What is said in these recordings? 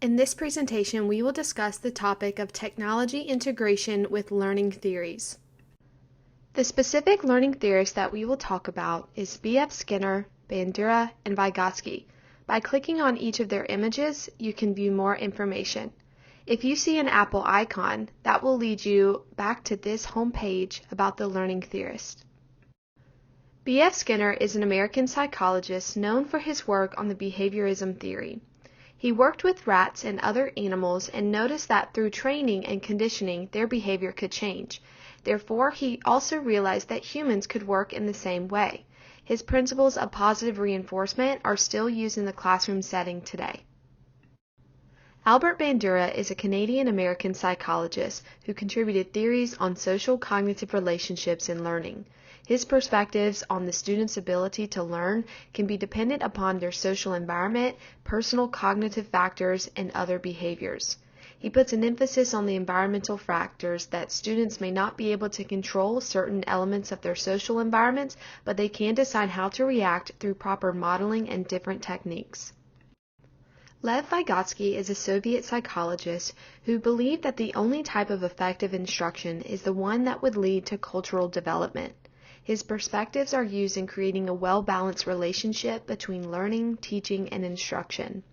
In this presentation, we will discuss the topic of technology integration with learning theories. The specific learning theorists that we will talk about is B.F. Skinner, Bandura, and Vygotsky. By clicking on each of their images, you can view more information. If you see an Apple icon, that will lead you back to this home page about the learning theorist. B.F. Skinner is an American psychologist known for his work on the behaviorism theory. He worked with rats and other animals and noticed that through training and conditioning, their behavior could change. Therefore, he also realized that humans could work in the same way. His principles of positive reinforcement are still used in the classroom setting today. Albert Bandura is a Canadian-American psychologist who contributed theories on social cognitive relationships in learning. His perspectives on the student's ability to learn can be dependent upon their social environment, personal cognitive factors, and other behaviors. He puts an emphasis on the environmental factors that students may not be able to control certain elements of their social environments, but they can decide how to react through proper modeling and different techniques. Lev Vygotsky is a Soviet psychologist who believed that the only type of effective instruction is the one that would lead to cultural development. His perspectives are used in creating a well-balanced relationship between learning, teaching, and instruction.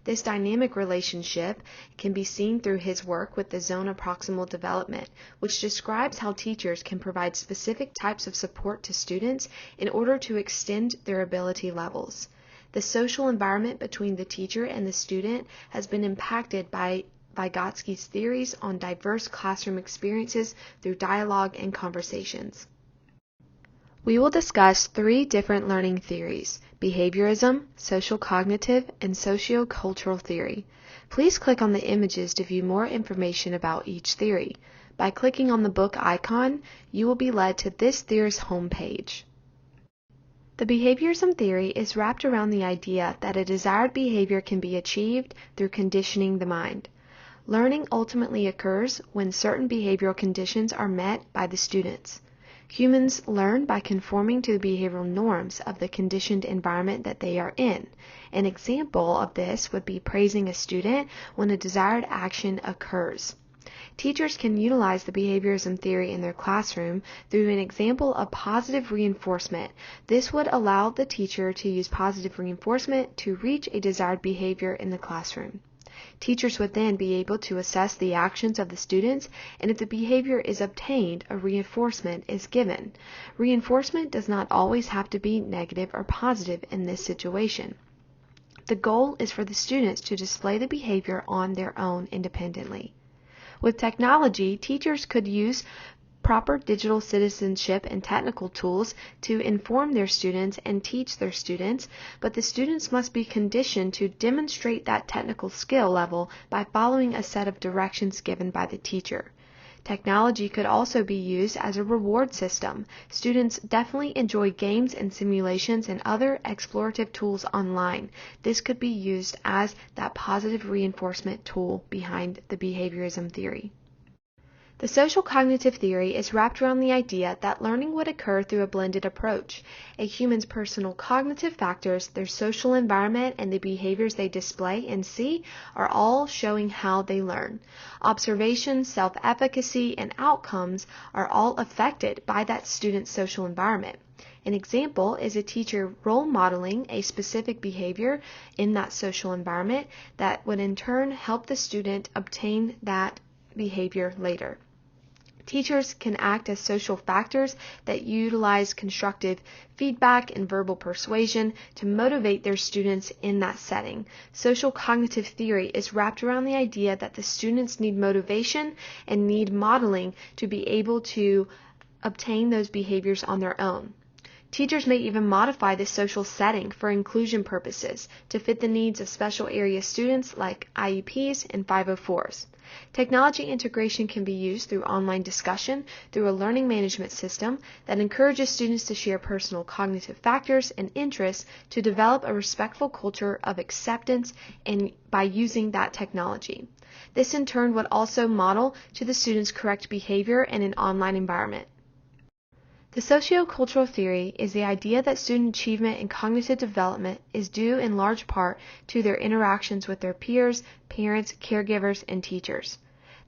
This dynamic relationship can be seen through his work with the zone of proximal development, which describes how teachers can provide specific types of support to students in order to extend their ability levels. The social environment between the teacher and the student has been impacted by Vygotsky's theories on diverse classroom experiences through dialogue and conversations. We will discuss three different learning theories: behaviorism, social cognitive, and socio-cultural theory. Please click on the images to view more information about each theory. By clicking on the book icon, you will be led to this theorist's homepage. The behaviorism theory is wrapped around the idea that a desired behavior can be achieved through conditioning the mind. Learning ultimately occurs when certain behavioral conditions are met by the students. Humans learn by conforming to the behavioral norms of the conditioned environment that they are in. An example of this would be praising a student when a desired action occurs. Teachers can utilize the behaviorism theory in their classroom through an example of positive reinforcement. This would allow the teacher to use positive reinforcement to reach a desired behavior in the classroom. Teachers would then be able to assess the actions of the students, and if the behavior is obtained, a reinforcement is given. Reinforcement does not always have to be negative or positive in this situation. The goal is for the students to display the behavior on their own independently. With technology, teachers could use proper digital citizenship and technical tools to inform their students and teach their students, but the students must be conditioned to demonstrate that technical skill level by following a set of directions given by the teacher. Technology could also be used as a reward system. Students definitely enjoy games and simulations and other explorative tools online. This could be used as that positive reinforcement tool behind the behaviorism theory. The social cognitive theory is wrapped around the idea that learning would occur through a blended approach. A human's personal cognitive factors, their social environment, and the behaviors they display and see are all showing how they learn. Observation, self-efficacy, and outcomes are all affected by that student's social environment. An example is a teacher role modeling a specific behavior in that social environment that would in turn help the student obtain that behavior later. Teachers can act as social factors that utilize constructive feedback and verbal persuasion to motivate their students in that setting. Social cognitive theory is wrapped around the idea that the students need motivation and need modeling to be able to obtain those behaviors on their own. Teachers may even modify the social setting for inclusion purposes to fit the needs of special area students like IEPs and 504s. Technology integration can be used through online discussion through a learning management system that encourages students to share personal cognitive factors and interests to develop a respectful culture of acceptance and by using that technology. This in turn would also model to the students correct behavior in an online environment. The sociocultural theory is the idea that student achievement and cognitive development is due in large part to their interactions with their peers, parents, caregivers, and teachers.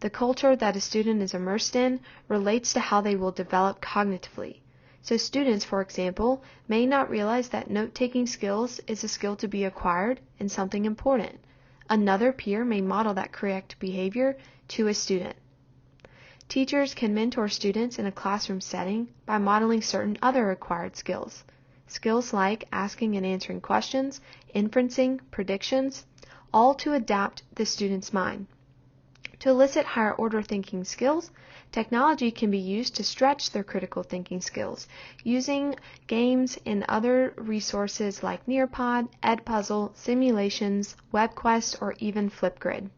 The culture that a student is immersed in relates to how they will develop cognitively. So students, for example, may not realize that note-taking skills is a skill to be acquired and something important. Another peer may model that correct behavior to a student. Teachers can mentor students in a classroom setting by modeling certain other acquired skills. Skills like asking and answering questions, inferencing, predictions, all to adapt the student's mind. To elicit higher order thinking skills, technology can be used to stretch their critical thinking skills using games and other resources like Nearpod, Edpuzzle, simulations, WebQuest, or even Flipgrid.